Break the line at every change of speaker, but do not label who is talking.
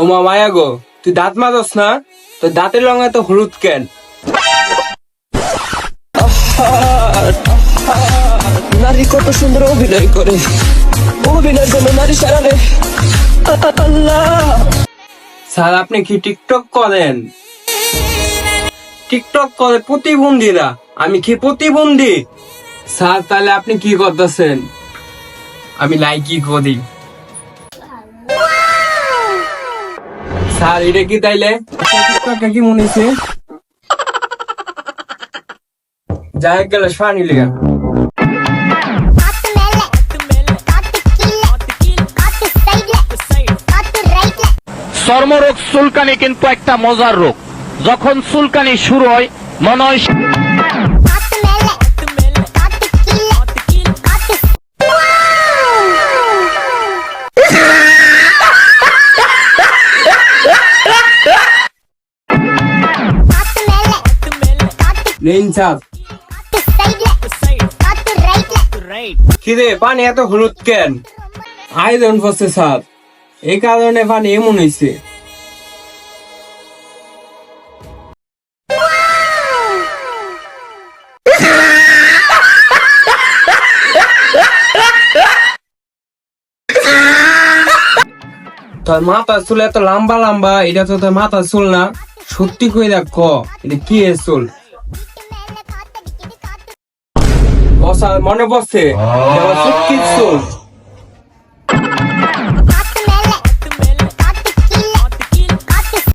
ওমা মায়া গো, তুই দাঁত মাজস না? তোর দাঁতের রঙ এত হলুদ কেন?
নারী কত সুন্দর অভিনয় করে, অভিনয় জন্য নারী সারা রে। আল্লাহ
স্যার আপনি কি টিকটক করেন? টিকটক করে প্রতিবন্ধীরা, আমি কি প্রতিবন্ধী? স্যার তাহলে আপনি কি করতেছেন? আমি লাইকই করি। স্যার এটা কি তাইলে টিকটকে কি মনে হয়েছে? যাই গেল পানি লেগা।
চর্মরোগ চুলকানি কিন্তু একটা মজার রোগ। যখন চুলকানি শুরু হয় মনে হয়
কিরে পানি এত হলুদ কেন? আয়োজন করছে স্যার, এই কারণে পানি এমন হয়েছে। তোর মাথার চুল এত লম্বা লম্বা, এটা তো তোর মাথার চুল না। সত্যি কইরা ক, এটা কি এর চুল? মনে পড়ছে, এটা আমার সত্যির চুল।